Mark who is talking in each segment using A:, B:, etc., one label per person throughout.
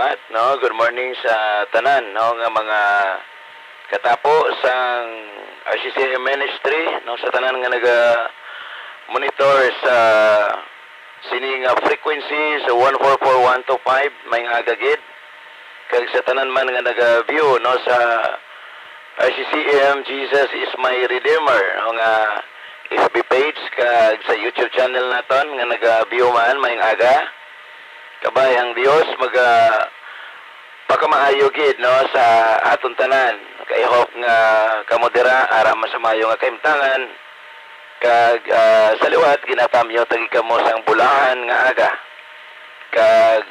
A: salamat, no. Good morning sa tanan, no, nga mga katapo sang RCCM Ministry, no, sa tanan nga naga monitor sa sining frequency sa 144125 may nga agagid kag sa tanan man nga naga-view, no, sa RCCM Jesus is my Redeemer, no, nga FB page kag sa YouTube channel naton nga naga-view man may aga kabayang Dios pakamaayo gid, no, sa aton tanan. Kay hope nga kamodera ara masamayo nga kaimtangan kag sa liwat ginatamyo tagi kamo sang bulahan nga aga. Kag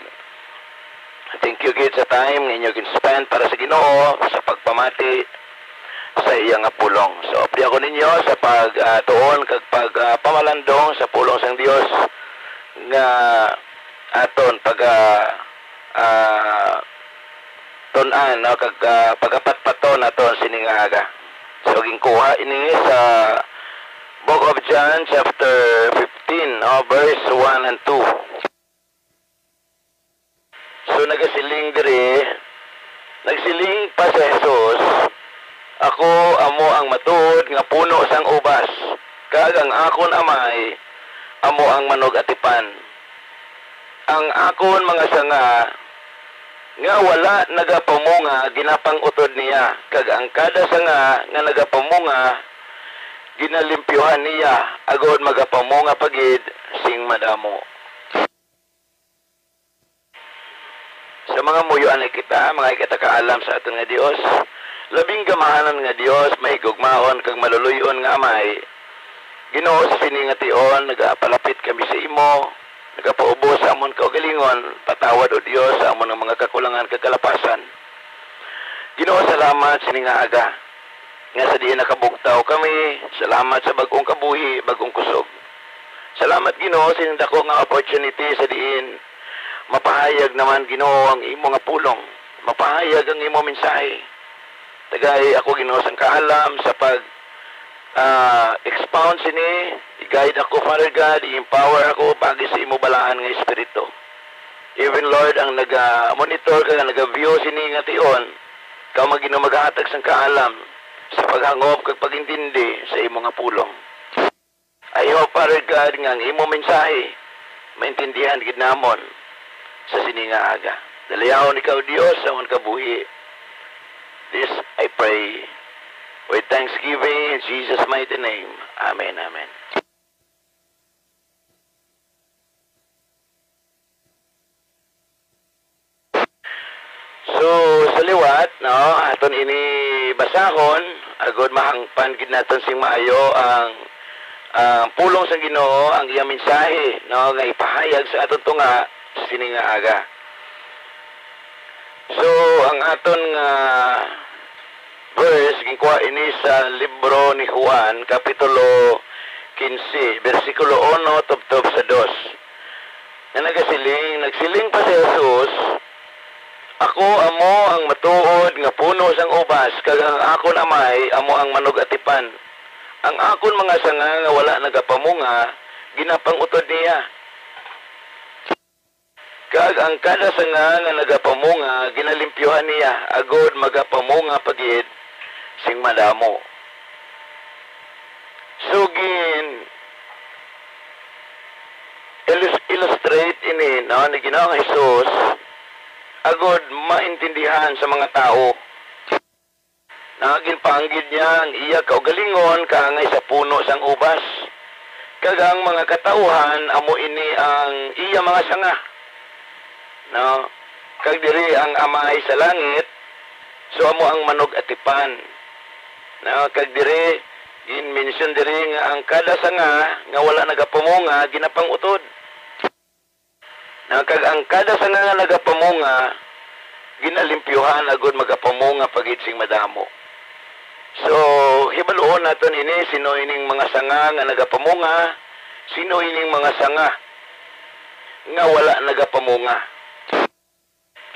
A: thank you gid sa time nga inyo gin-spend para sa Ginoo sa pagpamati sa iyang pulong. So apri ako ninyo sa pagtuon kag pagpamalandong sa pulong sang Dios nga aton tunan, no, kag pagapatpaton naton sining aga. So ginkuha ini sa Book of John chapter 15, verse 1 and 2. So nagasiling pa sa Jesus, ako amo ang matuod nga puno sang ubas, kag ang akon amay amo ang manog atipan. Ang akon mga sanga nga wala nagapamunga ginapang utod niya, kag ang kada sanga nga nagapamunga ginalimpyuhan niya agod magapamunga pagid sing madamo. Sa mga muyuan ay kita, mga ikataka-alam sa aton nga Dios, labing gamahanan nga Dios, may gugmaon kag maluluyon nga amay. Ginoo sa siningation nagapalapit kami sa imo, nagapaubos sa amon kaugalingon, patawad o Dios sa amon ng mga kakulangan kagalapasan. Ginoo, salamat sining aga nga sa diin nakabugtaw kami, salamat sa bagong kabuhi, bagong kusog. Salamat Ginoo sining dako nga opportunity sa diin mapahayag naman Ginoo ang imo nga pulong, mapahayag ang imo mensahe. Tagay ako Ginoo sang kaalam sa pag expound sini, i-guide ako, Father God, i-empower ako pagi sa imo balaan nga espiritu. Even Lord, ang naga-monitor ka, naga-view sini nga tion, ikaw magino maghatag sang kaalam sa paghangop kag pagintindi sa imo nga pulong. I hope, Father God, nga ang imo mensahe maintindihan gid namon sa sini nga aga. Dalayawon ikaw Dios sa amon kabuhi. This I pray with thanksgiving in Jesus' mighty name. Amen, amen. So, sa liwat, no, aton ini basahon, agod mahangpan gid naton sing maayo ang pulong sa Ginoo, ang iyang mensahe, no, nga ipahayag sa aton tunga sini nga aga. So, ang aton nga verse gikuha ini sa libro ni Juan kapitulo 15 bersikulo 1 tubtob sa 2. Na nagsiling pa si Jesus, ako amo ang matuod nga puno sang ubas, kag ang akon amay amo ang manog atipan. Ang akon mga sanga nga wala nagapamunga ginapang utod niya. Kag ang kada sanga nga nagapamunga ginalimpyuhan niya agod magapamunga pagid sing madamo. So illustrate ini, no, ni Ginoong Jesus agod maintindihan sa mga tao. Naginpanggid niya ang iya kaugalingon kaangay sa puno sang ubas. Kag ang mga katauhan amo ini ang iya mga sanga. No, kag diri ang amay sa langit, so amo ang manog atipan. No, kag diri in-mention diri nga ang kada sanga nga wala nagapamunga ginapang utod. No, kag ang kada sanga nga nagapamunga ginalimpyuhan agud magapamunga pagid sing madamo. So hibaluon naton ini sino ining mga sanga nga nagapamunga, sino ining mga sanga nga wala nagapamunga.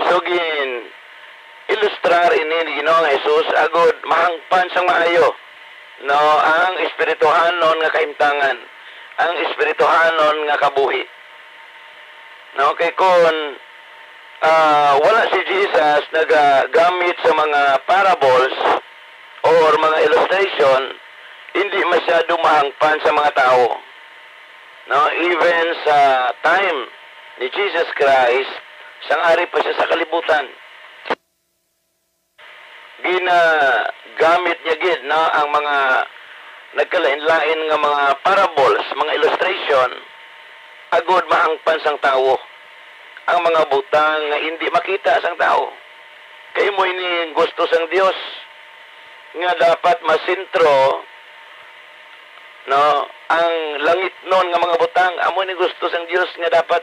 A: So ilustrar ini ni Ginoong Jesus agod mahangpan sang maayo, no, ang espirituhanon nga kaimtangan, ang espirituhanon nga kabuhi. No, kay kon wala si Jesus nagagamit sa mga parables or mga illustration, hindi masyado mahangpan sa mga tao. No, even sa time ni Jesus Christ, sang-ari pa siya sa kalibutan. Ginagamit niya gid no ang mga nagkalain-lain nga mga parables, mga illustration, agod mahangpan sang tao. Ang mga butang nga hindi makita sang tao. Kay mo ini gusto sang Dios nga dapat masintro no ang langit non nga mga butang. Amo ni gusto sang Dios nga dapat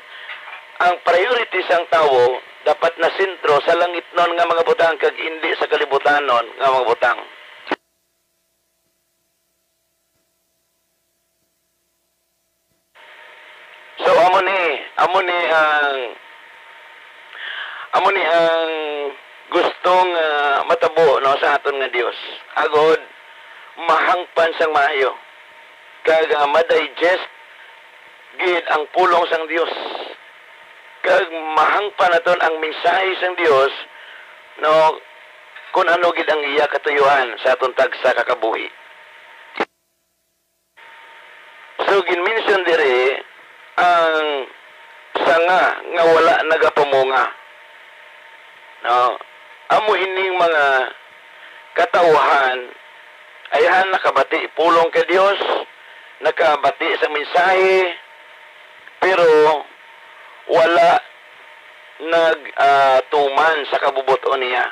A: ang priority sang tao dapat nasintro sa langit non nga mga butang kag hindi sa kalibutan non nga mga butang. So amo ni ang gustong matabo no sa aton nga Dios. Agod mahangpan sang maayo. Kag ma-digest gid ang pulong sang Dios. Kag mahangpan naton ang mensahe sang Dios no kun ano gid ang iya katuyuhan sa aton tagsa kakabuhi. So gin-mention dire ang sanga nga wala nagapamunga. No, amo ining mga katauhan ayahan nakabati pulong kay Dios, nakabati sa mensahe, pero wala nagtuman sa kabubuton niya.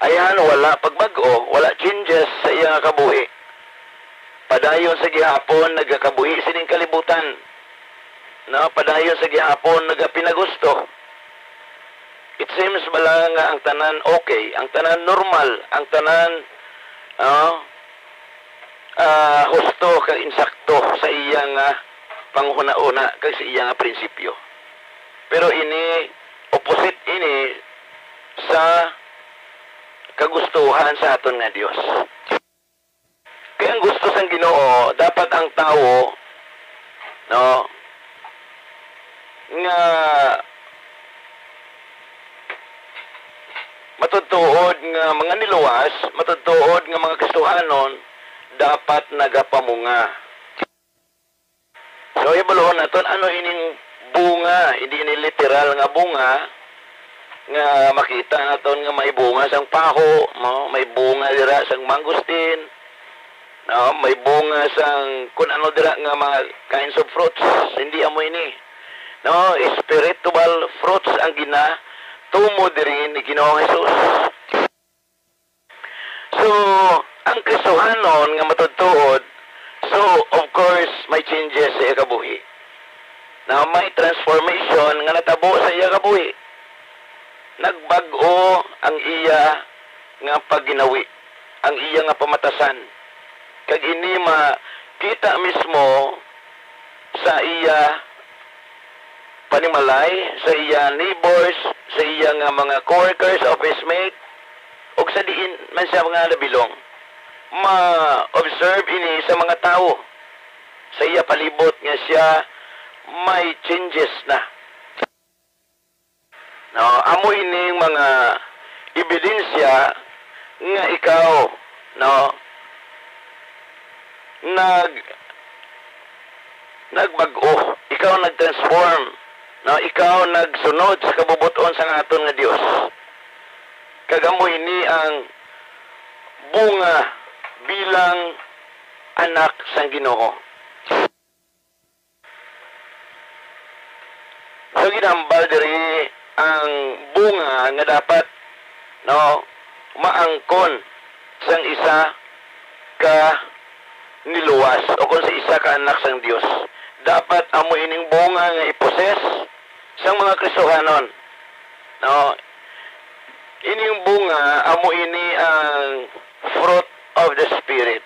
A: Ayahan wala pagbago, wala changes sa iyang kabuhi. Padayon sa gihapon nagakabuhi sining kalibutan. No, padayon sa gihapon nagapinagusto. It seems bala nga ang tanan okay, ang tanan normal, ang tanan husto kag insakto sa iyang panghuna-una kag sa iyang prinsipyo. Pero ini opposite ini sa kagustuhan sa aton nga Dios. Kaya ang gusto sang Ginoo dapat ang tao no nga matutuod nga mga niluwas, matutuod nga mga Kristohanon dapat nagapamunga. So ibalohon naton ano ining bunga, hindi ini literal nga bunga nga makita naton nga may bunga sang paho, no? May bunga dira sang mangustin, no? May bunga sang kun ano dira nga mga kinds of fruits, hindi amo ini. No, spiritual fruits ang tumo diri ni Ginoong Hesus. So, ang Kristohanon nga matutuod, so of course may changes sa iya kabuhi. Na may transformation nga natabo sa iya kabuhi. Nagbag-o ang iya nga pagginawi, ang iya nga pamatasan. Kag ini makita mismo sa iya panimalay, sa iya neighbors, sa iya nga mga coworkers, office mate, o sa diin man siya mga nabilong. Ma-observe ini sa mga tao. Sa iya palibot nga siya may changes na. No, amo ini mga ebidensya nga ikaw no nagbago, ikaw nagtransform. No, ikaw nagsunod sa kabubuton sa aton nga Dios. Kagamo ini ang bunga bilang anak sang Ginoo. So ginambal diri ang bunga nga dapat no maangkon sang isa ka niluwas o kung sa isa ka anak sang Dios. Dapat amo ining bunga nga iposes sang mga Kristohanon. No, ining bunga amo ini ang fruit of the Spirit.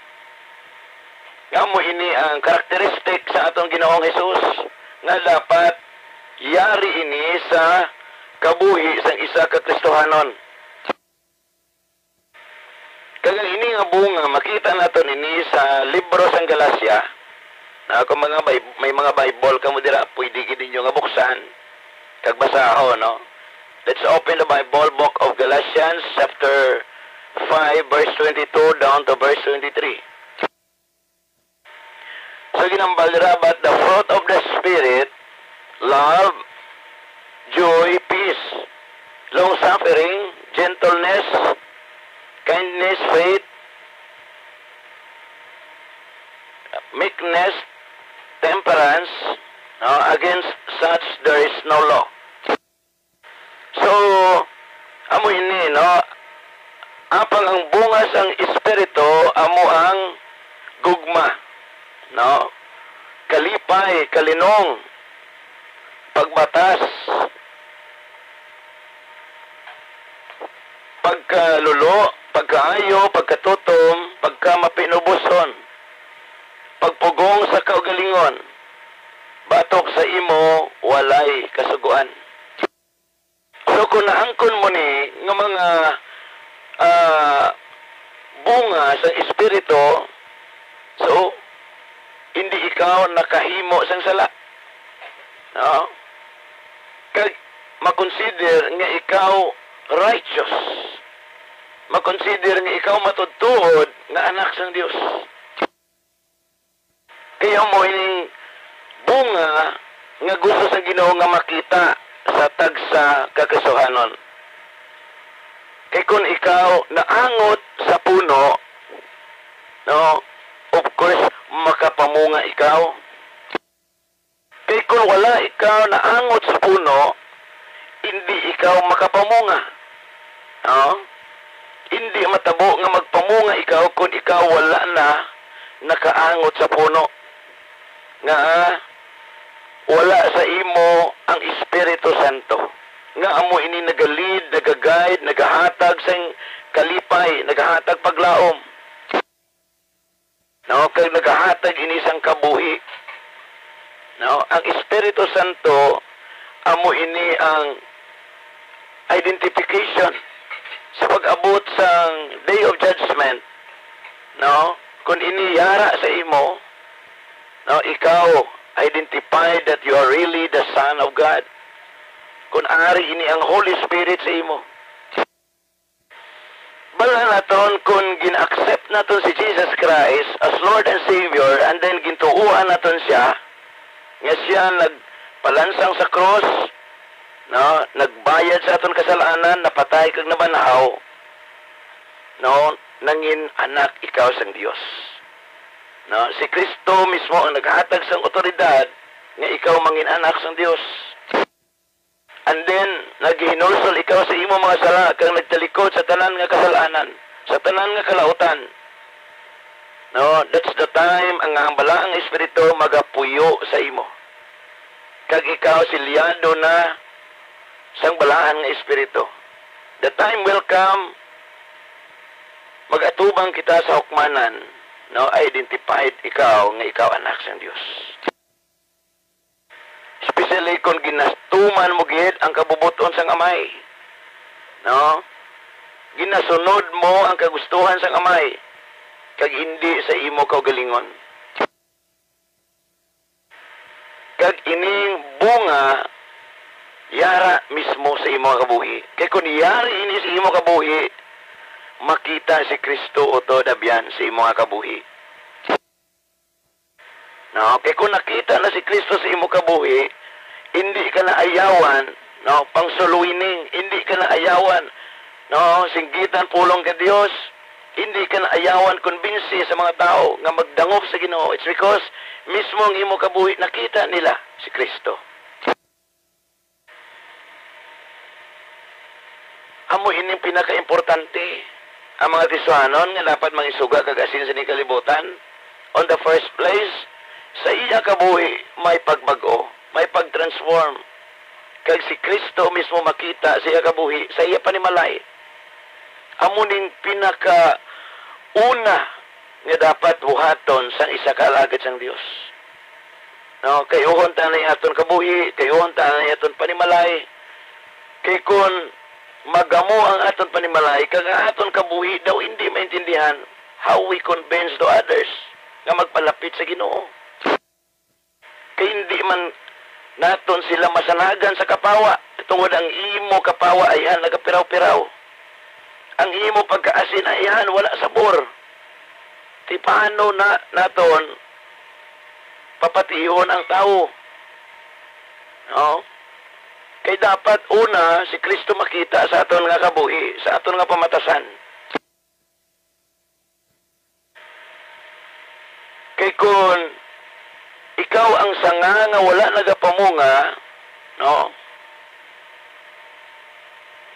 A: Amo ini ang karakteristik sa atong Ginoong Hesus nga dapat yari ini sa kabuhi sang isa ka Kristohanon. Kaya ini nga bunga makita naton ini sa libro sang Galacia. Na kung may mga Bible kamo dira pwede gid ninyo nga buksan. Kagbasahon, no? Let's open the Bible, book of Galatians, chapter 5, verse 22 down to verse 23. So ginambal nila, but the fruit of the Spirit, love, joy, peace, long-suffering, gentleness, kindness, faith, meekness, temperance. Against such there is no law. So, amo ini, no? Apang ang bunga sang Espiritu, amo ang gugma, no? Kalipay, kalinong, pagbatas, pagkalulo, pagkaayo, pagkatutom, pagkamapinubuson, pagpugong sa kaugalingon, batok sa imo, walay kasuguan. So kung naangkon mo ni ng mga bunga sa Espiritu, so hindi ikaw nakahimo sang sala. No? Kag makonsider nga ikaw righteous. Makonsider nga ikaw matudtuod nga anak sang Dios. Kaya mo ining bunga nga gusto sa Ginoo nga makita sa tagsa kakasuhanon. Kay kung ikaw naangot sa puno, no, of course makapamunga ikaw. Kay kung wala ikaw naangot sa puno, hindi ikaw makapamunga. No? Hindi matabo nga magpamunga ikaw kung ikaw wala na nakaangot sa puno. Nga wala sa imo ang Espiritu Santo. Nga amo ini nagalid, nagaguide, nagahatag sang kalipay, nagahatag paglaom. No, kag nagahatag ini sang kabuhi. No, ang Espiritu Santo amo ini ang identification sa pag-abot sang Day of Judgment. No, kung ini yara sa imo, no, ikaw identified that you are really the Son of God. Kung ari ini ang Holy Spirit sa imo. Bala naton kung gina-accept naton si Jesus Christ as Lord and Savior and then gintuuan naton siya, nga siya nagpalansang sa cross, no, nagbayad sa aton kasalanan, napatay kag nabanhaw, no, nangin anak ikaw sang Dios. No, si Kristo mismo ang naghatag sang otoridad nga ikaw mangin anak sang Dios. And then naghinulsol ikaw sa imo mga sala kang nagtalikod sa tanan nga kasalanan, sa tanan nga kalautan. No, that's the time ang balaang Espiritu magapuyo sa imo. Kag ikaw silyado na sang balaang nga Espiritu. The time will come magatubang kita sa hukmanan. No, identified ikaw nga ikaw anak sang Dios. Especially kung ginastuman mo gid ang kabubuton sang amay. No? Ginasunod mo ang kagustuhan sang amay kag hindi sa imo kaugalingon. Kag ining bunga yara mismo sa imo kabuhi. Kay kung yari ini sa imo kabuhi, makita si Kristo uto dabyan sa imo kabuhi. No, kay kung nakita na si Kristo sa imo kabuhi, hindi ka na ayawan, no, pangsuluining, hindi ka na ayawan, no, singgitan pulong ka Dios, hindi ka na ayawan kumbinsi sa mga tao nga magdangop sa Ginoo. It's because mismo ang imo kabuhi nakita nila si Kristo. Amo ining pinaka-importante ang mga Kristiyanon nga dapat mangisuga kag asin sa kalibutan. On the first place, sa iya kabuhi may pagbago, may pag-transform. Kag si Kristo mismo makita sa iya kabuhi, sa iya panimalay. Amo ning pinaka-una nga dapat buhaton sa isa ka alagad sang Dios. No, kay uhon ta na aton kabuhi, kay uhon ta na aton panimalay. Kay kun magamo ang aton panimalay, kag aton kabuhi daw hindi maintindihan how we convince to others nga magpalapit sa Ginoo. Kay hindi man naton sila masanagan sa kapawa. Tungod ang imo kapawa ayan nagapiraw-piraw. Ang imo pagkaasin ayan wala sabor. Ti paano na naton papatihon ang tao? No? Kay dapat una si Kristo makita sa aton nga kabuhi, sa aton nga pamatasan. Kay kun ikaw ang sanga nga wala nagapamunga, no?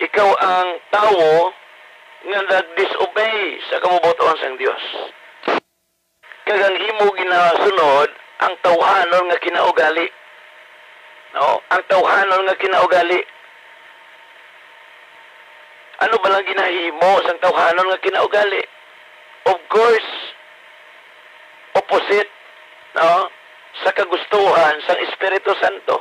A: Ikaw ang tawo nga nag-disobey sa kamubuton sang Dios. Kagang imo ginasunod ang tawhanon nga kinaugali. No, ang tawhanon nga kinaugali. Ano ba lang ginahimo sang tawhanon nga kinaugali? Of course, opposite, no, sa kagustuhan sang Espiritu Santo.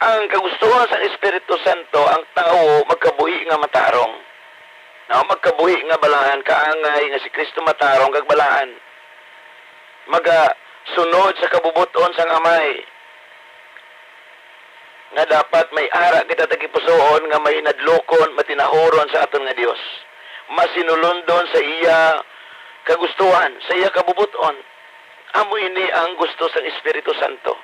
A: Ang kagustuhan sa Espiritu Santo, ang tao magkabuhi nga matarong. No, magkabuhi nga balahan, kaangay nga si Kristo matarong kag balahan. Sunod sa kabubuton sang amay. Nga dapat may ara kita tagipusoon nga may nadlokon, matinahoron sa aton nga Dios. Masinulundon sa iya kagustuhan, sa iya kabubuton. Amo ini ang gusto sang Espiritu Santo.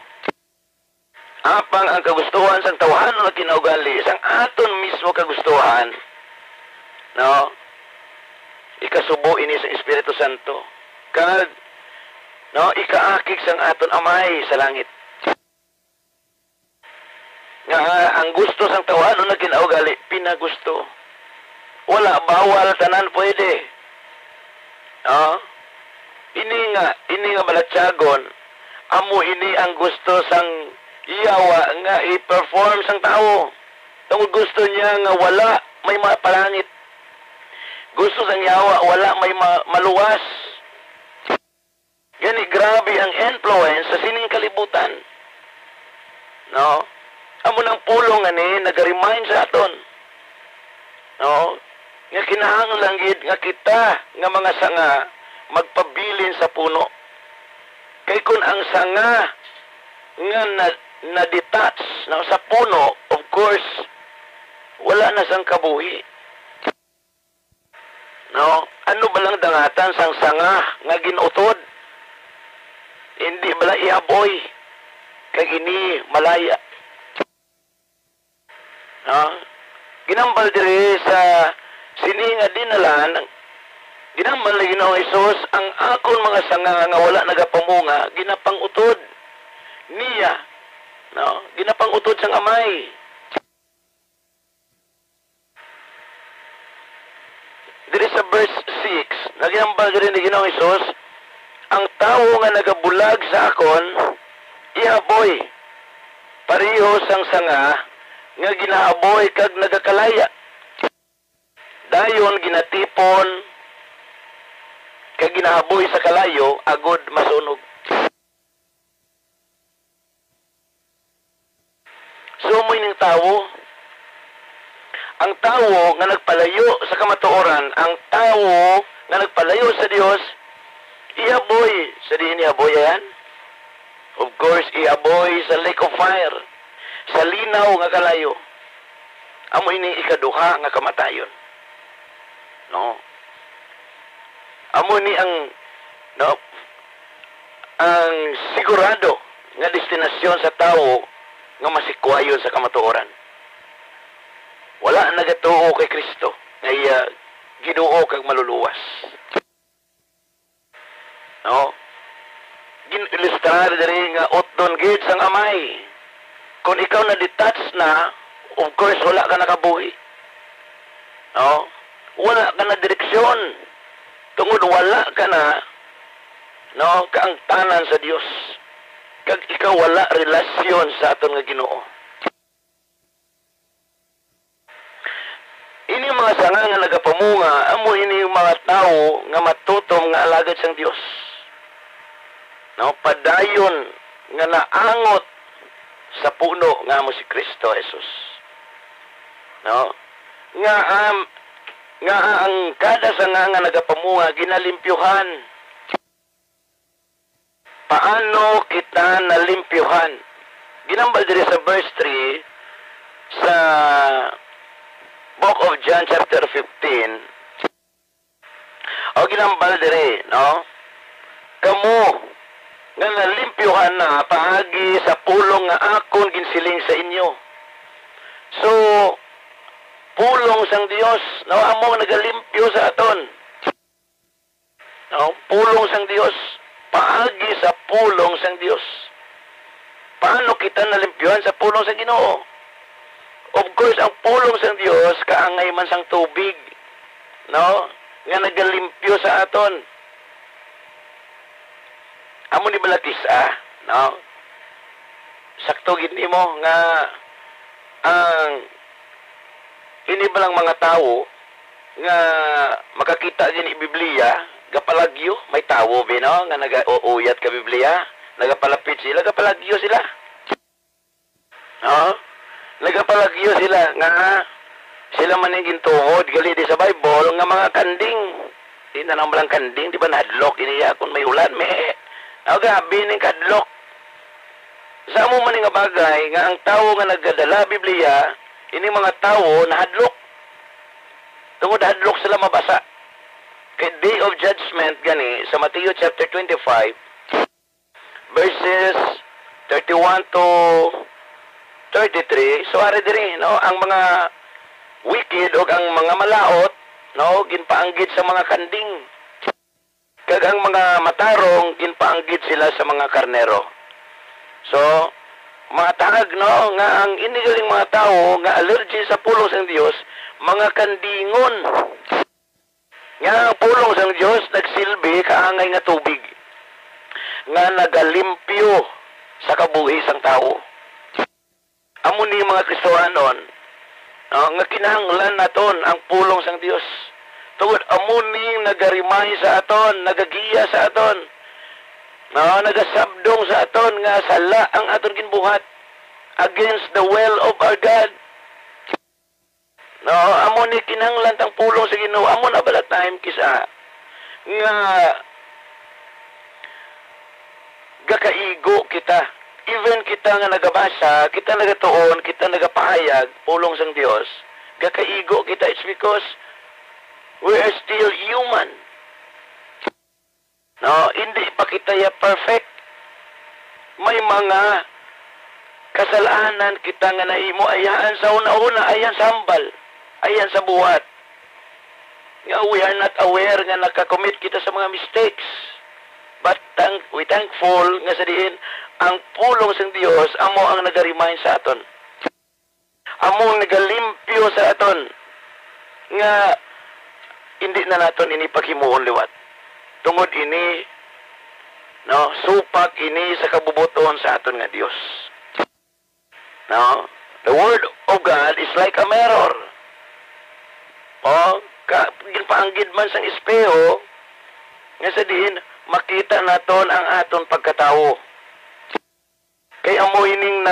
A: Apang ang kagustuhan sang tawhanon nga kinaugali, sang aton mismo kagustuhan, no? Ikasubo ini sa Espiritu Santo. Kag no, ikaakik sang aton amay sa langit. Nga ang gusto sang tawhanon nga kinaugali, pinagusto. Wala bawal, tanan pwede. No? Ini nga balatsagon, amo ini ang gusto sang iyawa nga i-perform sang tao. Tungod gusto niya nga wala may mapalangit. Gusto sang iyawa wala may maluwas. Gani grabe ang influence sa sining kalibutan. No? Amo nang pulong ani nag-remind sa aton. No? Nga kinahanglan gid nga kita nga mga sanga magpabilin sa puno. Kay kun ang sanga nga na-detach no, sa puno, of course, wala na sang kabuhi. No? Ano ba lang dangatan sang sanga nga ginutod? Hindi bala iaboy kag ini malaya. No? Ginambal diri sa sininga dinalan, ginambal na Ginoong Hesus ang akon mga sanga nga wala nagapamunga, ginapangutod niya. No? Ginapangutod sang amay. Diri sa verse 6, naginambal diri ni Ginoong Hesus, ang tao nga nagabulag sa akon, ihaboy. Pareho sang sanga nga ginahaboy kag nagakalaya. Dayon ginatipon kag ginahaboy sa kalayo agod masunog. So mo ning tawo, ang tawo nga nagpalayo sa kamatuoran, ang tawo nga nagpalayo sa Dios, ihaboy sa diin ihaboy yan. Of course, ihaboy sa lake of fire, sa linaw nga kalayo. Amo ini ikaduha nga kamatayon. No? Amo ni ang no, ang sigurado nga destinasyon sa tao nga masikwayon sa kamatuoran. Wala nagatuo kay Kristo nga giduo kag maluluwas. No? Gin-ilustrar diri nga otdon gid sang amay. Kung ikaw na detach na, of course wala ka nakabuhi. No? Wala ka na direksyon. Tungod wala ka na, no, kaangtanan sa Dios. Kag ikaw wala relasyon sa aton nga Ginoo. Ini mga sanga nga nagapamunga, amo ini mga tao nga matutom nga alagad sang Dios. No, padayon nga naangot sa puno nga amo si Kristo Jesus. No? Nga ang kada sanga nga nagapamunga ginalimpyuhan. paano kita nalimpyuhan. Ginambal diri sa verse 3 sa Book of John chapter 15. O ginambal diri, no? Kamu nga nalimpyuhan na paagi sa pulong nga akon ginsiling sa inyo. So, pulong sang Dios, no, amo nagalimpyo sa aton. No, pulong sang Dios, paagi sa pulong sang Dios. Paano kita nalimpyuhan sa pulong sang Ginoo? Of course, ang pulong sang Dios kaangay man sang tubig, no, nga nagalimpyo sa aton. Amo ni balatis no? Sakto gid nimo nga ang ini balang mga tao nga makakita din i Biblia, gapalagyo, may tawo be no nga nagauyat ka Biblia, nagapalapit sila, gapalagyo sila. No? Nagapalagyo sila nga sila man ning gintuhod gali di sa Bible nga mga kanding. Di na nang balang kanding, di ba nahadlok iniya kung may ulan me. Gabi ning kadlok. Sa amo man nga bagay nga ang tawo nga nagdala Biblia, ini mga tawo nahadlok. Tungod hadlok sila mabasa. Kay Day of Judgment gani sa Matthew chapter 25 verses 31 to 33. So ari diri no ang mga wicked o ang mga malaot no ginpaanggid sa mga kanding. Kag ang mga matarong ginpaanggid sila sa mga karnero. So, mga tahag no nga ang inigaling mga tao nga allergy sa pulong sang Dios, mga kandingon. Nga ang pulong sang Dios nagsilbi kaangay nga tubig nga nagalimpyo sa kabuhi sang tao. Amo ni mga Kristohanon nga kinahanglan naton ang pulong sang Dios. Tungod amuning nagarimay sa aton, nagagiya sa aton. No, nagasabdong sa aton nga sala ang aton ginbuhat against the will of our God. No, amo ni kinahanglan tang pulong sa Ginoo. Amo na bala time kisa nga gakaigo kita. Even kita nga nagabasa, kita nagatuon, kita nagapahayag pulong sang Dios. Gakaigo kita, it's because we are still human. No, hindi pa kita ya perfect. May mga kasalanan kita nga nahimo ayaan sa una-una, ayan sa hambal, ayan sa buhat. Nga we are not aware nga nakakommit kita sa mga mistakes. But we thankful nga sa diin ang pulong sa Dios amo ang naga-remind sa aton. Amo ang nagalimpyo sa aton nga hindi na naton ini paghimuon liwat. Tungod ini, no, supak ini sa kabubuton sa aton nga Dios. No, the word of God is like a mirror. O, ginpaanggid man sang espeho, nga sa diin, makita naton ang aton pagkatao. Kaya amo ining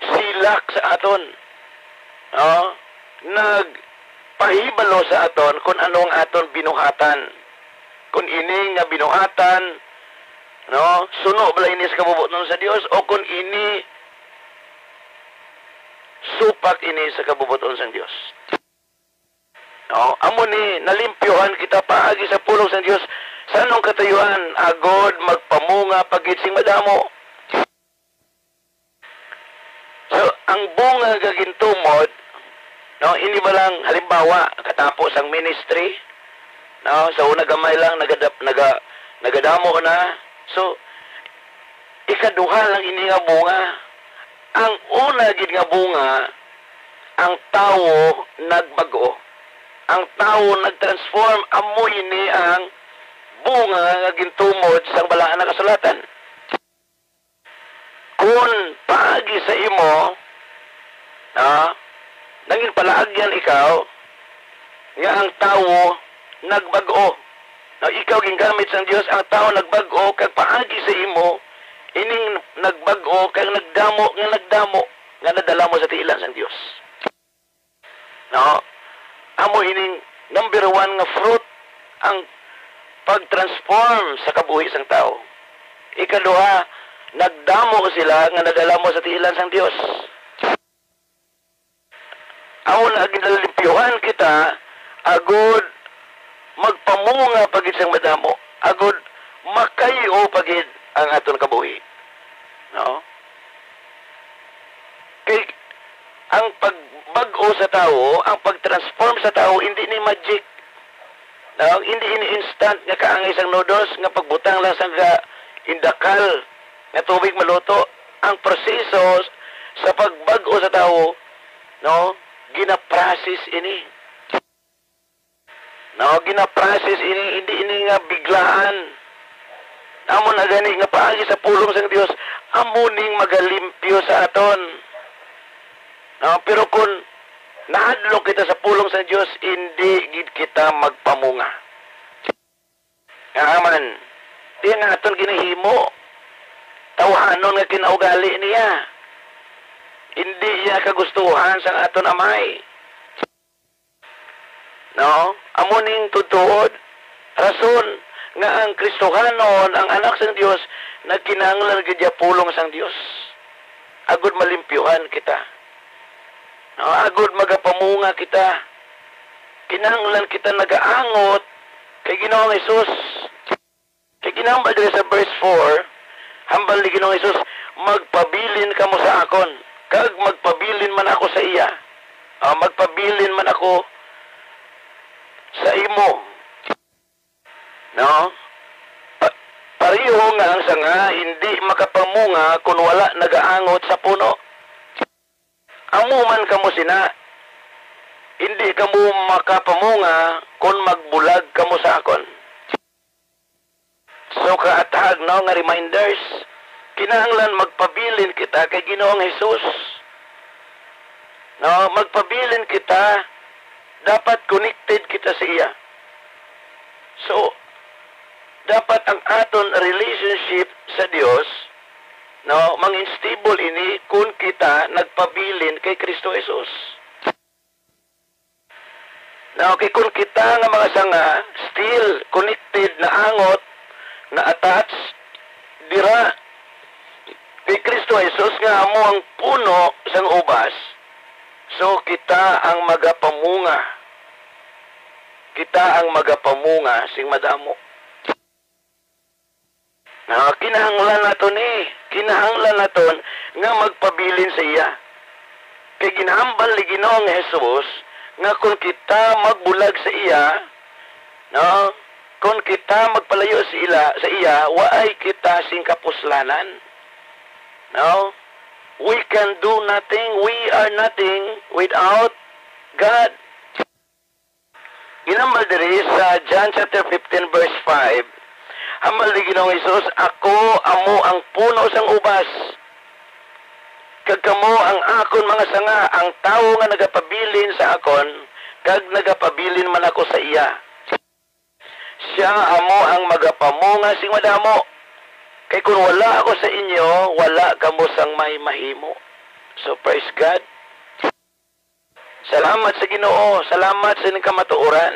A: silak sa aton. No, pahibalo sa aton kung anong aton binuhatan. Kung ini nga binuhatan, no, suno bala ini sa kabubuton sa Dios o kung ini supak ini sa kabubuton sa Dios. No, amo ni nalimpyuhan kita paagi sa pulong sa Dios. Sa anong katayuan agod magpamunga pagitsing madamo. So ang bunga gagintumod, no, ini ba lang halimbawa katapos ang ministry, no, sa una gamay lang nagadamo na. So ikaduha lang ini nga bunga. Ang una gid nga bunga, ang tao nagbago. Ang tao nagtransform, amo ini ang bunga nga gintumod sa balaan nga kasulatan. Kung paagi sa imo, nangin palaagyan ikaw, nga ang tao nagbago. Ikaw gingamit sa Dios, ang tao nagbago, kag paagi sa imo, ining nagbago, kag nagdamo, nga nadala mo sa tiilan sa Dios. No? Amo ining number 1 nga fruit, ang pag-transform sa kabuhi sang tao. Ikaduha, nagdamo sila nga nadala mo sa tiilan sang Dios. Amo na ginalimpyuhan kita agud magpamunga pagid sang madamo, agud makayo pagid ang aton kabuhi. No? Kay ang pagbag-o sa tao, ang pag-transform sa tao, hindi ni magic. No? Hindi ini instant nga kaangay sang noodles nga pagbutang lang sang indakal nga tubig maluto. Ang proseso sa pagbag-o sa tao, no, gina-process ini. No, gina-process ini, hindi ini nga biglaan. Amo na gani nga paagi sa pulong sang Dios, amo ning magalimpyo sa aton. No, pero kung nahadlok kita sa pulong sa Dios, hindi gid kita magpamunga. Aman. Di nga aton ginahimo. Tawhanon nga kinaugali niya. Hindi niya kagustuhan sa aton amay. No? Amo ning tutuod. Rason nga ang Kristohanon, ang anak sang Dios, nagkinahanglan gid pulong sang Dios. Agud malimpyuhan kita. No, agud magapamunga kita. Kinahanglan kita nagaangot kay Ginoong Hesus. Kay kinahanglan diri sa verse 4, hambal ni Ginoong Hesus, magpabilin kamo sa akon, kag magpabilin man ako sa iya. Magpabilin man ako sa imo. No? Pareho nga ang sanga hindi makapamunga kung wala nagaangot sa puno. Amo man kamo sina, hindi kamo makapamunga kung magbulag kamo sa akon. So kaatag no nga reminders, kinahanglan magpabilin kita kay Ginoong Hesus. No, magpabilin kita, dapat connected kita sa iya. So dapat ang aton relationship sa Dios, no, manginstable ini kung kita nagpabilin kay Kristo Jesus. Now, kay kung kita nga mga sanga still connected na angot, na attached dira kay Kristo Jesus nga amo ang puno sang ubas, so kita ang magapamunga. Kita ang magapamunga sing madamo. Kinahanglan naton kinahanglan naton nga magpabilin sa iya. Kay ginahambal ni Ginoong Hesus nga kung kita magbulag sa iya, no, kung kita magpalayo sa iya, waay kita sing kapuslanan. No, we can do nothing, we are nothing without God. Ginambal diri sa John chapter 15 verse 5. Hamal ni Ginoong Hesus, ako amo ang puno sang ubas. Kag kamo ang akon mga sanga, ang tawo nga nagapabilin sa akon, kag nagapabilin man ako sa iya. Siya amo ang magapamunga sing madamo. Kay kung wala ako sa inyo, wala kamo sang may mahimo. So praise God. Salamat sa Ginoo, salamat sa inyong kamatuoran.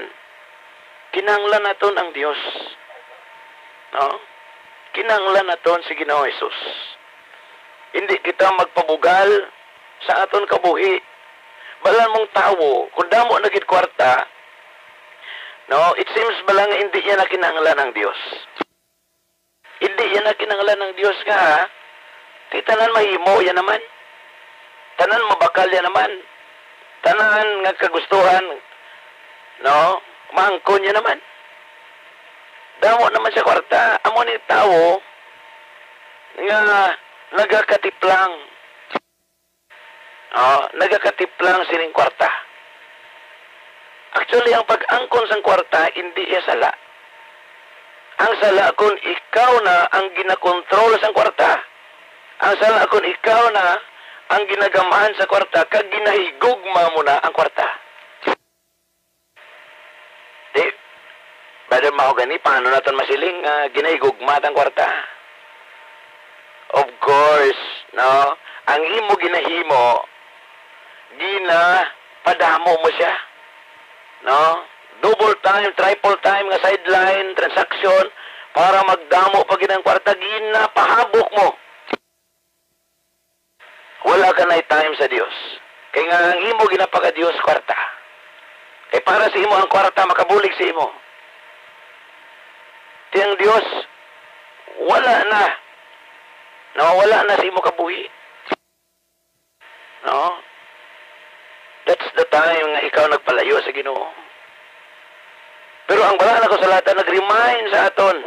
A: Kinahanglan naton ang Dios. No? Kinahanglan naton si Ginoong Hesus. Hindi kita magpabugal sa aton kabuhi. Balan mong tawo, kung damo na gid kwarta, no, it seems balang hindi yan na kinahanglan ng Dios. Hindi yan na kinahanglan ng Dios ka. Kay tanan mahimo yan naman. Tanan mabakal yan naman. Tanan nga kagustuhan, no, maangkon yan naman. Damo naman sa kwarta, amo ni tao nga nagakatiplang. Nagakatiplang sining kwarta. Actually, ang pag-angkon sang kwarta, hindi iya sala. Ang sala kung ikaw na ang ginakontrol sang kwarta. Ang sala kung ikaw na ang ginagamahan sa kwarta, kag ginahigugma mo na ang kwarta. Brother Mao gani, paano natin masiling ginahigugma ang kwarta? Of course, no? Ang imo ginahimo, padamo mo siya. No? Double time, triple time nga sideline, transaction, para magdamo pag ng kwarta, ginapahabok mo. Wala ka na time sa Dios. Kaya nga ang imo ginapaka Dios kwarta. Kaya para sa imo ang kwarta makabulig sa imo. Tiyang Dios, wala na. Nawawala na sa imo kabuhi. No? That's the time nga ikaw nagpalayo sa Ginoo. Pero ang bala na ko sa lahat, nag-remind sa aton,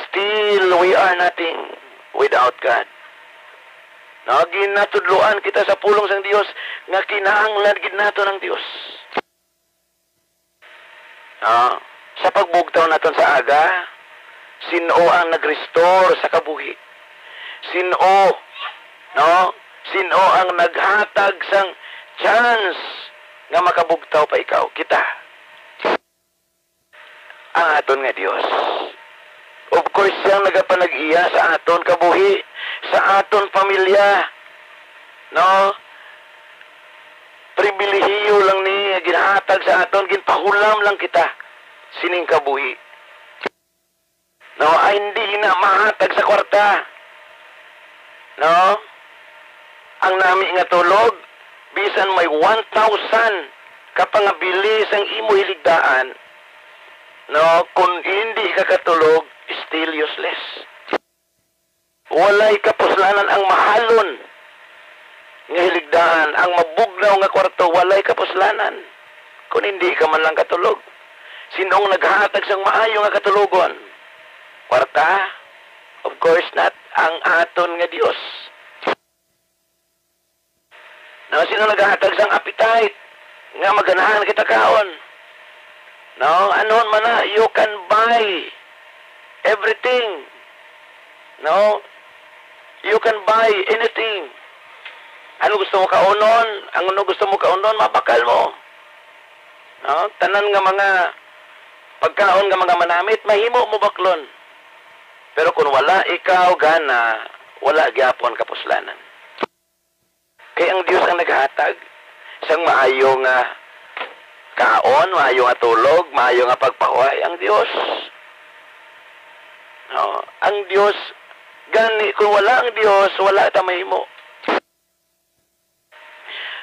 A: still we are nothing without God. Ginatudloan kita sa pulong sang Dios nga kinahanglan gid nato ng Dios. Sa pagbugtaw naton sa aga, sino ang nag-restore sa kabuhi? Sino, no? Sino ang naghatag sang chance nga makabugtaw pa ikaw? Kita. Ang aton nga Dios. Of course, siyang nagapanag-iya sa aton kabuhi, sa aton pamilya. No? Pribilehiyo lang ni ginhatag sa aton, ginpahulam lang kita sining kabuhi. No, ay hindi na mahatag sa kwarta. No? Ang nami nga tulog, bisan may 1,000 kapangabilis ang imo hiligdaan. No, kung hindi ka katulog, still useless. Walay kapuslanan ang mahalon nga hiligdaan, ang mabugnaw nga kwarto, walay kapuslanan kung hindi ka man lang katulog. Sinong naghatag sang maayo nga katulogon? Kwarta? Of course not. Ang aton nga Dios. No, sino naghatag sang appetite nga maganahan kita kaon? No, anon man na, you can buy everything. No, you can buy anything. Ano gusto mo kaunon? Ang ano gusto mo kaunon, mabakal mo. No, tanan nga mga pagkaon nga mga manamit, mahimo mo baklon. Pero kung wala ikaw gana, wala gyapon kapuslanan. Kaya ang Dios ang naghatag sang maayo nga kaon, maayo nga tulog, maayo nga pagpahuay ang Dios. No, ang Dios gani kung wala ang Dios, wala ta mahimo.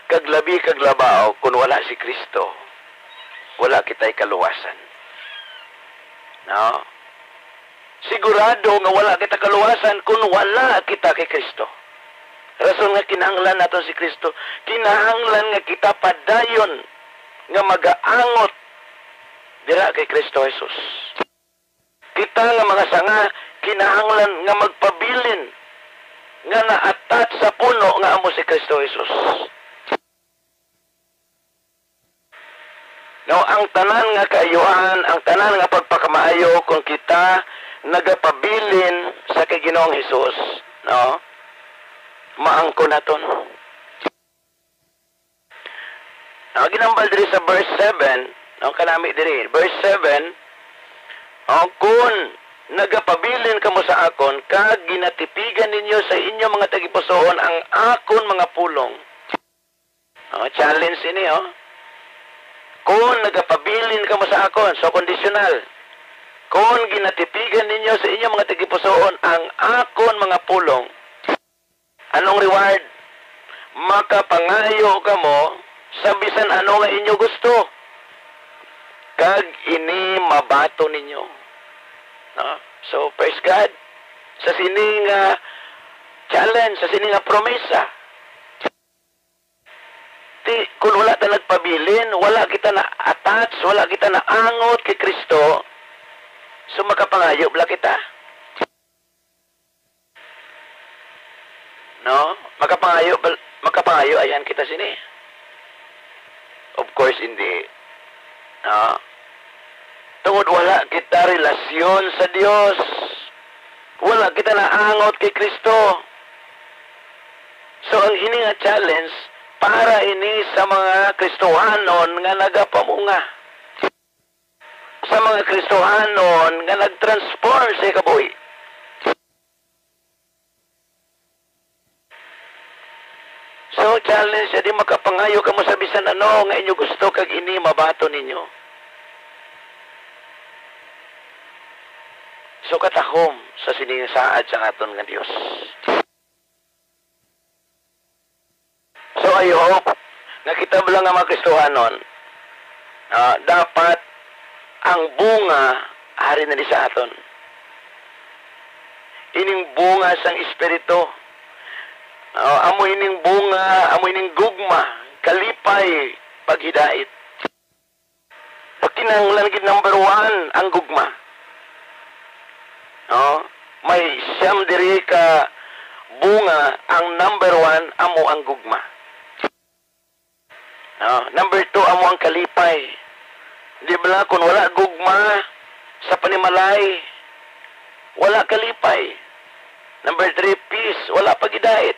A: Kaglabi kaglabaw kung wala si Kristo, wala kita'y kaluwasan. No? Sigurado nga wala kita kaluwasan kung wala kita kay Kristo. Rason nga kinahanglan naton si Kristo, kinahanglan nga kita padayon nga magaangot dira kay Kristo Jesus. Kita nga mga sanga kinahanglan nga magpabilin nga naatat sa puno nga amo si Kristo Jesus. No, ang tanan nga kaayuhan, ang tanan nga pagpakamaayo kung kita nagapabilin sa kay Ginoong Hesus, no? Maangko naton. Ginambal diri sa verse 7, no, kanami diri, verse 7, kung nagapabilin kamo sa akon, kag ginatipigan ninyo sa inyo mga tagipusoon ang akon mga pulong. Challenge ini, Kung nagapabilin kamo sa akon, so conditional. Kung ginatipigan ninyo sa inyo mga tagipusoon ang akon mga pulong, anong reward? Makapangayo kamo sa bisan ano nga inyo gusto. Kag ini mabato ninyo. No? So, praise God. Sa sining challenge, sa sining promesa. Kung wala ta nagpabilin, wala kita na attach, wala kita na angot kay Kristo, so makapangayo bala kita. No? Makapangayo ayan kita sini. Of course, hindi. No? Tungod wala kita relasyon sa Dios. Wala kita na angot kay Kristo. So, ang ini nga challenge, para ini sa mga Kristohanon nga nagapamunga. Sa mga Kristohanon nga nagtransform sa kabuhi. So, challenge siya di makapangayo ka mo sa bisan ano nga inyo gusto kag ini mabato ninyo. So katahom sa sininsaad sa aton nga Dios. So I hope nga kita lang nga mga Kristohanon, dapat ang bunga hari na di sa aton. Ining bunga sang Espiritu. Amo ining bunga, amo ining gugma, kalipay, paghidait. Kinahanglan gid number 1 ang gugma. May siyam diri ka bunga, ang number 1 amo ang gugma. Number 2 amo ang kalipay. Di ba kung wala gugma sa panimalay, wala kalipay. Number 3, peace, wala pagidait.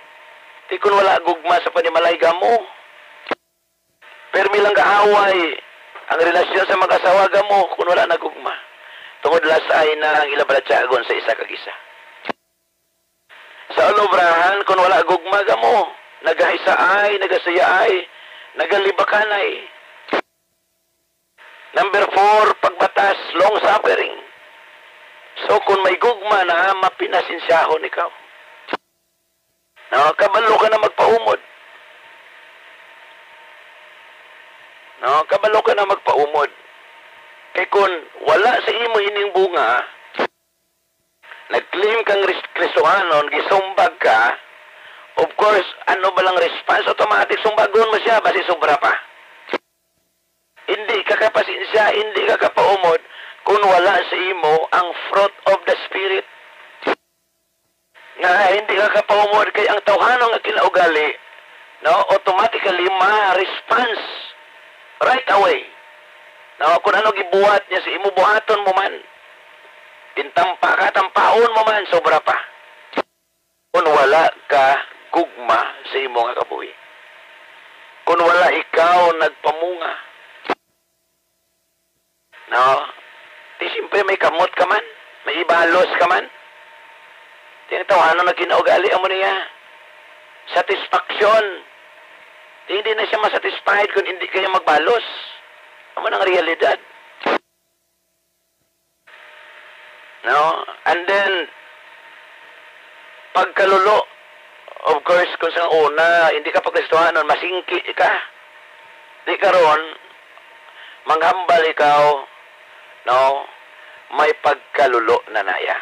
A: Di kung wala gugma sa panimalay gamo. Permi lang kaaway ang relasyon sa mag-asawa gamo kung wala na gugma. Tungod lasay na ang ilabalatsagon sa isa kag isa. Sa alobrahan kung wala gugma gamo, nagahisaay, nagasayaay, nagalibakanay. Number 4, pagbatas, long suffering. So kung may gugma na, mapinasinsahon ikaw. Kabalo ka na magpaumod. Kabalo ka na magpaumod. Kaya kung wala sa imo ining bunga, nag-claim kang Kristohanon, gisumbag ka, of course, ano ba lang response? Automatic sumbagon mo siya, basi sobra pa. Hindi ka kapasinsya, hindi ka kapaumod, kung wala sa imo ang fruit of the Spirit. Nga hindi ka kapaumod, kay ang tawhanong nga kinaugali, automatically ma-response right away. Kung ano gibuhat niya sa imo, buhaton mo man. Tintampa ka, tampaon mo man, sobra pa. Kung wala ka gugma sa imo nga kabuhi. Kung wala ikaw nagpamunga. Di siyempre may kamot ka man, may ibalos ka man. Tinatawanan na kinaugali mo niya. Satisfaction. Hindi na siya masatisfied kung hindi kaya magbalos. Ano ang realidad? And then, pagkalulo, of course, kung sa una, hindi ka pagkristohanon, masingki ka. Di karon, manghambal ikaw, may pagkalulo na naya.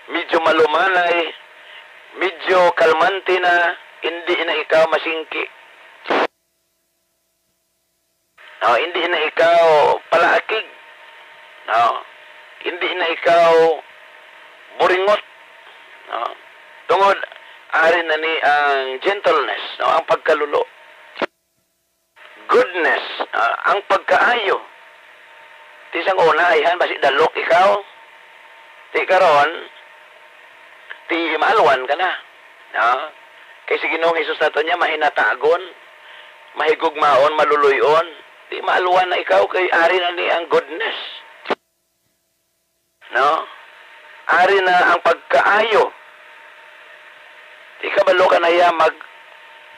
A: Medyo malumanay, medyo kalmante na, hindi na ikaw masingki. Hindi na ikaw palaakig. Hindi na ikaw buringot. Tungod, ari na ni ang gentleness, ang pagkalulo. Goodness, ang pagkaayo. Tisang unahan, basi dalok ikaw. Ti karon, ti malwan ka na. Kay si Ginoong Hesus nato niya, mahinatagon, mahigugmaon, maluluyon. Di maaluan na ikaw kay ari na ni ang goodness. Ari na ang pagkaayo. Di kabalo ka na iya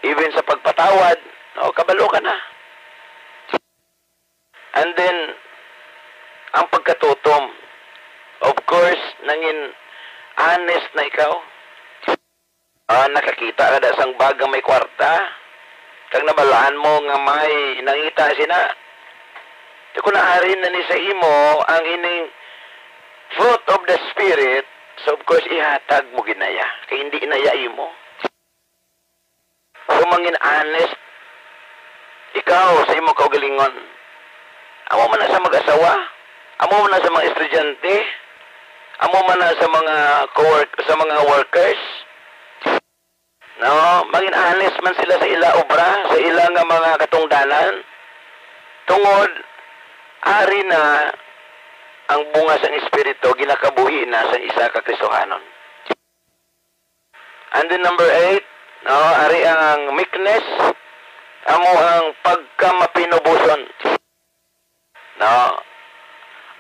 A: even sa pagpatawad, kabalo ka na. And then, ang pagkatutom. Of course, nangin honest na ikaw. Nakakita ka da sang bagang may kwarta. Kag nabalaan mo nga may nangita sina. Di ko naarin na ni sa imo ang ining fruit of the Spirit. So of course, ihatag mo ginaya. Kaya hindi inaya imo. Humangin honest. Ikaw sa imo kaugalingon. Amo man na sa mag-asawa. Amo man na sa mga estudyante. Amo man na sa mga workers. Maging honest man sila sa ila obra, sa ila nga mga katungdanan. Tungod, ari na ang bunga sa Espiritu, ginakabuhi na sa isa ka Kristohanon. And then number 8, ari ang meekness, amo ang pagkamapinubuson.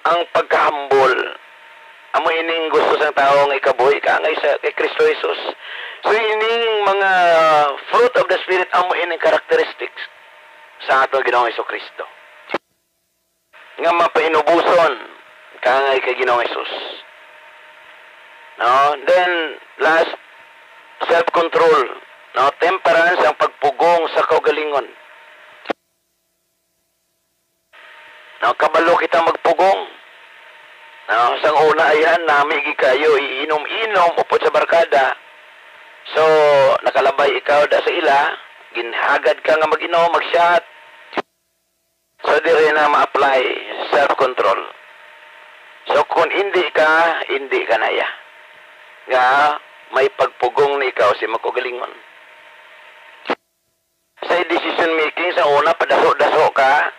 A: Ang pagkahambol, amo ining gusto sang tao nga ikabuhi ka kay Kristo Jesus. So ining mga fruit of the Spirit, amo ining characteristics sa ato Ginoong Hesus Kristo. Nga mapainubuson, kangay kay Ginoong Hesus. No? Then, last, self-control. No? Temperance, ang pagpugong sa kaugalingon. No? Kabalo kita magpugong. No? Sang una ayan, namigi kayo, iinom-inom, upot sa barkada. So, nakalabay ikaw da sa ila, ginhagad ka nga mag-inom, mag-shot. So, di rin na ma-apply self-control. So, kung hindi ka na ya. Nga, may pagpugong na ikaw si makugalingon. Sa decision making, sa una, padaso-daso ka.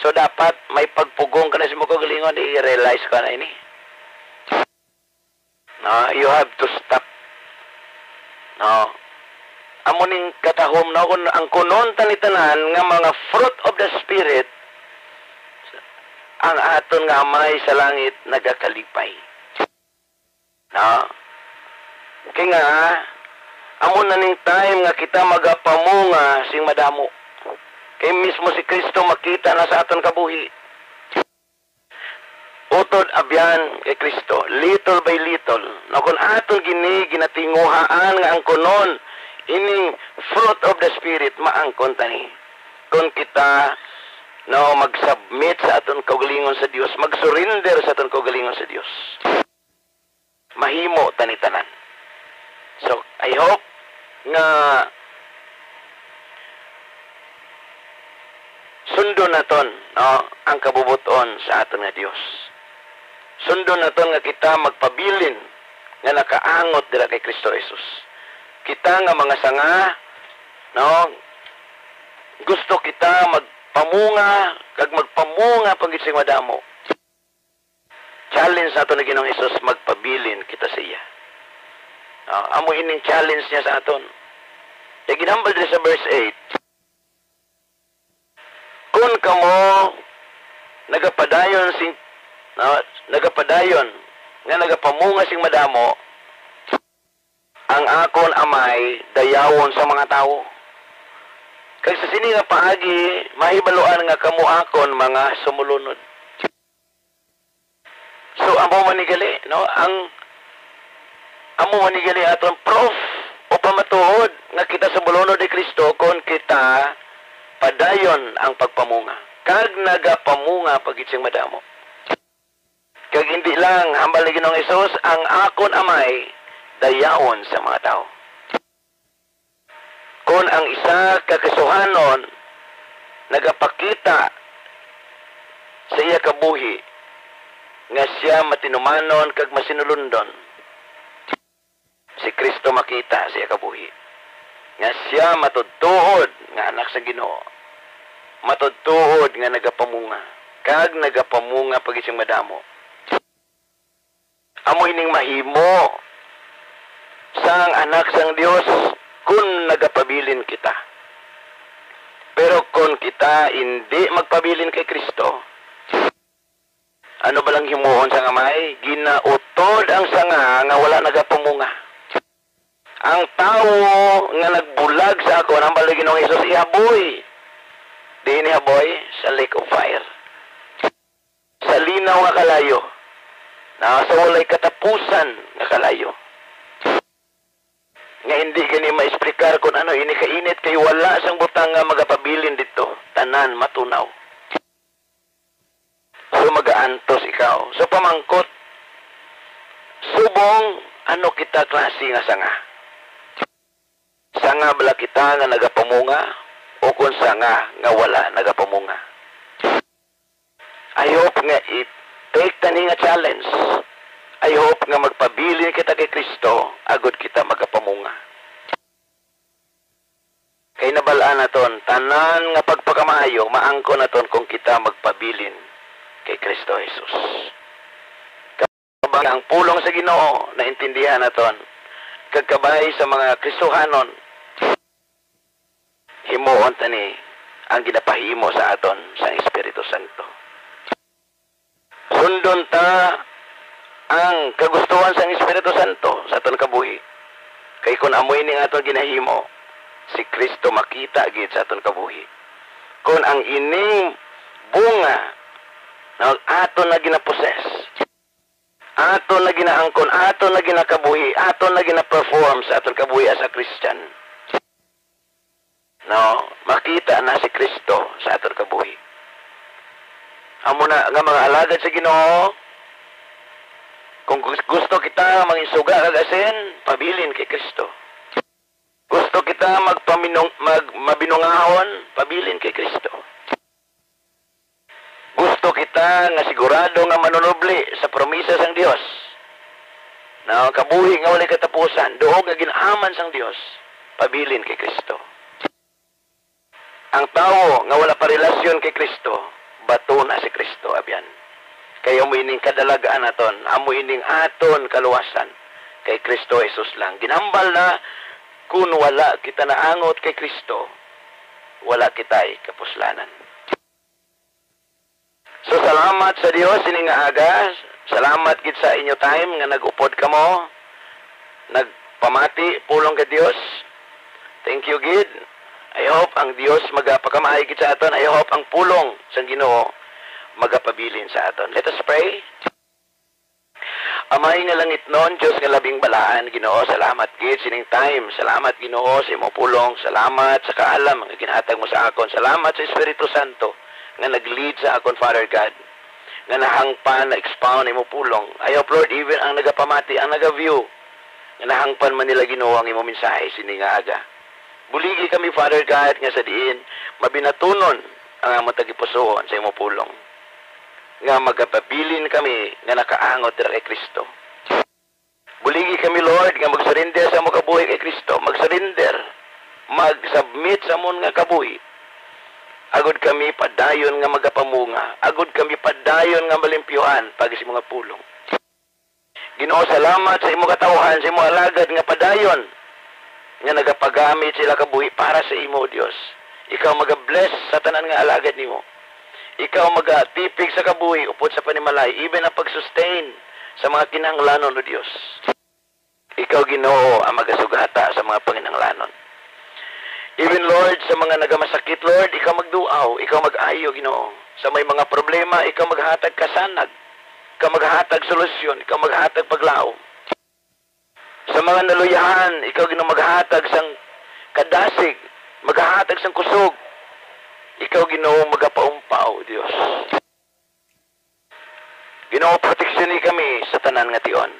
A: So, dapat may pagpugong ka na si makugalingon, i-realize ka na ini. No, you have to stop. No. Amuning katahom na kung ang kunon tanitanan nga mga fruit of the Spirit ang aton nga may sa langit nagakalipay. No? Kaya nga, amon na ning time nga kita magapamunga sing madamo. Kaya mismo si Kristo makita na sa aton kabuhi. Utod abyan kay Kristo, little by little. No, kung aton ginatinguhaan nga ang kunon, ining fruit of the Spirit, maangkon tani. Kung kita mag-submit sa aton kaugalingon sa Dios, mag-surrender sa aton kaugalingon sa Dios, mahimo tani tanan. So, I hope nga sundo naton ang kabubuton sa aton nga Dios. Sundo naton nga kita magpabilin nga nakaangot dira kay Kristo Jesus. Kita nga mga sanga, gusto kita magpamunga, kag magpamunga pagit sing madamo. Challenge nato na Ginoong Hesus, magpabilin kita sa iya. Amo ining challenge niya sa aton. Kaya ginambal din sa verse 8. Kung kamo nagapadayon nga nagapamunga sing madamo, ang akon amay dayawon sa mga tao. Kag sa sini nga paagi, mahibaluan nga kamo akon mga sumulunod. So amo manigali, amo manigali aton proof o pamatuod nga kita sumulunod ni Kristo kon kita padayon ang pagpamunga. Kag nagapamunga pagit sing madamo. Kag hindi lang hambal ni Ginoong Hesus, ang akon amay dayawon sa mga tao. Kung ang isa kakasuhanon nagapakita sa iya kabuhi nga siya matinumanon kag masinulundon, si Kristo makita sa iya kabuhi nga siya matudtuod nga anak sa Ginoo, matudtuod nga nagapamunga kag nagapamunga pag isang madamo. Amo ining mahimo sang anak sang Dios kung nagapabilin kita. Pero kung kita hindi magpabilin kay Kristo, ano ba lang himuon sa amay? Ginautod ang sanga nga wala nagapamunga. Ang tao nga nagbulag sa ako ng balagin ng Hesus, ihaboy. Di nihaboy sa lake of fire. Sa linaw nga kalayo. Sa walay katapusan nga kalayo. Nga hindi gani ma-explicar kung ano, ini kainit kay wala sang butang nga magapabilin dito. Tanan, matunaw. So magaantos ikaw. So pamangkot, subong, ano kita klase nga sanga? Sanga bala kita nga nagapamunga o kung sanga nga wala nagapamunga? I hope nga take tani nga challenge. I hope nga magpabilin kita kay Kristo, agod kita magapamunga. Kay nabalaan naton, tanan nga pagpakamaayo, maangko naton kung kita magpabilin kay Kristo Jesus. Kabang ang pulong sa Ginoo, naintindihan naton, kagkabay sa mga Kristohanon, himuon tani ang ginapahimo sa aton sa Espiritu Santo. Sundon ta ang kagustuhan sa Espiritu Santo sa aton kabuhi. Kay kun amoy ning aton ginahimo, si Kristo makita gid sa aton kabuhi. Kung ang ining bunga na aton na ginaposes, aton na ginaangkon, aton na ginakabuhi, aton na gina-perform sa aton kabuhi as a Christian. No, makita na si Kristo sa aton kabuhi. Amo na nga mga alagad sa Ginoo, kung gusto kita mangisuga kag asin, pabilin kay Kristo. Gusto kita mabinungahon, pabilin kay Kristo. Gusto kita nga sigurado nga manunubli sa promisa sang Dios. Na kabuhi nga walay katapusan, duog nga ginahaman sang Dios, pabilin kay Kristo. Ang tao nga wala pa relasyon kay Kristo, bato na si Kristo, abyan. Kaya mo ining kadalagaan aton, amo ining aton kaluwasan kay Kristo Jesus lang. Ginambal na kung wala kita naangot kay Kristo, wala kita'y kapuslanan. So salamat sa Dios ining nga aga, salamat gid sa inyo time nga nag-upod kamo, nagpamati pulong ka Dios. Thank you gid. I hope ang Dios magapakamay gid sa aton. I hope ang pulong sang Ginoo magapabilin sa aton. Let us pray. Amay nga langit nun, Diyos nga labing balaan, Ginoo, salamat gid sining time. Salamat Ginoo sa imong pulong. Salamat sa kaalam nga ginhatag mo sa akon. Salamat sa Espiritu Santo nga nag-lead sa akon, Father God. Nga nahangpan, na-expound imong pulong. I hope, Lord, even ang nagapamati, ang nag-view, nga nahangpan man nila Ginoo ang imong mensahe sining nga aga. Buligi kami, Father God, nga sa diin, mabinatunon ang among tagipusoon sa imong pulong. Nga magapabilin kami nga nakaangot dira kay Kristo. Buligi kami, Lord, nga mag-surrender sa among kabuhi kay Kristo. Mag-surrender, mag-submit sa among nga kabuhi. Agod kami padayon nga magapamunga. Agod kami padayon nga malimpyuhan pag sa mga pulong. Ginoo, salamat sa imong katawhan, sa imong alagad nga padayon nga nagapagamit sila kabuhi para sa imo, Dios. Ikaw maga-bless sa tanan nga alagad nimo. Ikaw magatipig sa kabuhi upod sa panimalay, even ang pag-sustain sa mga kinahanglanon o Dios. Ikaw, Ginoo, ang magasugata sa mga panginahanglanon. Even, Lord, sa mga nagamasakit, Lord, ikaw magduaw, ikaw mag-ayo, Ginoo. Sa may mga problema, ikaw maghatag kasanag, ikaw maghatag solusyon, ikaw maghatag paglaom. Sa mga naluyahan, ikaw Ginoo maghatag sang kadasig, maghatag sang kusog. Ikaw Ginoo magapaumpaw, Dios. Ginoo, proteksyon kami sa tanan nga tion.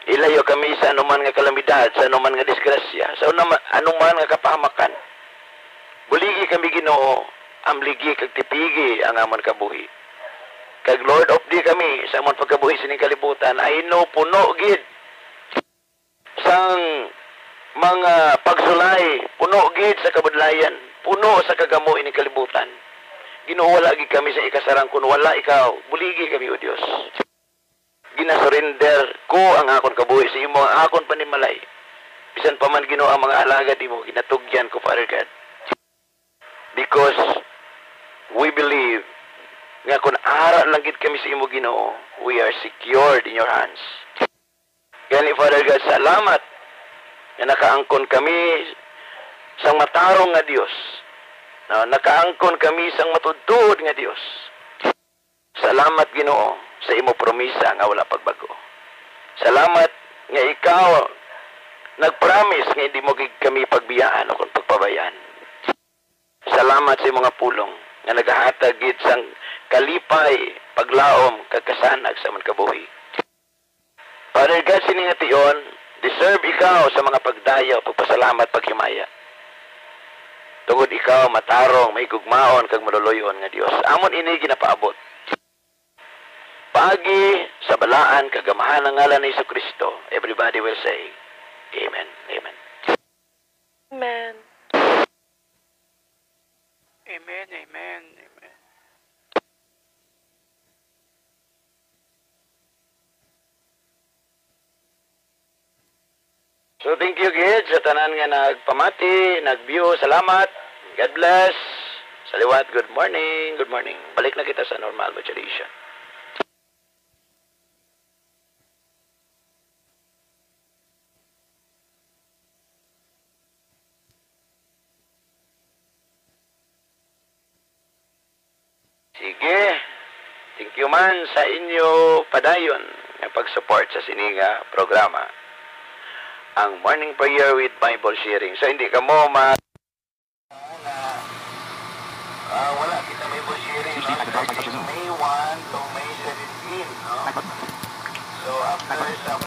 A: Ilayo kami sa anuman nga kalamidad, sa anuman nga disgrasya, sa anuman nga kapahamakan. Buligi kami Ginoo, amligi kag tipigi ang amon kabuhi. Kag Lord of di kami sa amon pagkabuhi sining kalibutan, ay no puno gid sang mga pagsulay, puno gid sa kabudlayan, puno sa kagamo ini kalibutan. Ginoo, wala gid kami sa ikasarang kun wala ikaw. Buligi kami, O Dios. Ginasurrender ko ang akon kabuhi sa imo, ang akon panimalay. Bisan pa man Ginoo ang mga alagad imo, ginatugyan ko, Father God. Because we believe nga kung ara lang gid kami sa imo Ginoo, we are secured in your hands. Gani, Father God, salamat nga nakaangkon kami sang matarong nga Dios. Nakaangkon kami sang matudtod nga Dios. Salamat Ginoo sa imo promisa nga wala pagbago. Salamat nga ikaw nagpromise nga hindi mo kami pagbiyaan o kung pagpabayaan. Salamat sa mga pulong nga nagahatag gid sang kalipay, paglaom, kagkasanag sa man kabuhi. Father God, sining nga tion, deserve ikaw sa mga pagdayaw, pagpasalamat, paghimaya. Tungod ikaw matarong, may gugmaon kag maluluyon nga Dios. Amon ini ginapaabot. Pagi sa balaan kagamahan ng ngalan ni Jesucristo. Everybody will say, Amen. Amen.
B: Amen.
C: Amen, amen, amen.
A: So thank you kids sa tanan nga nagpamati, nag-view, salamat. God bless. Sa liwat, good morning. Good morning. Balik na kita sa normal modulation. Sige. Thank you man sa inyo padayon. ng pag-support sa sininga programa. Ang Morning Prayer with Bible Sharing. So, hindi ka mo wala kita Bible Sharing, no? Starting May 1 to May 17, no? So, after sa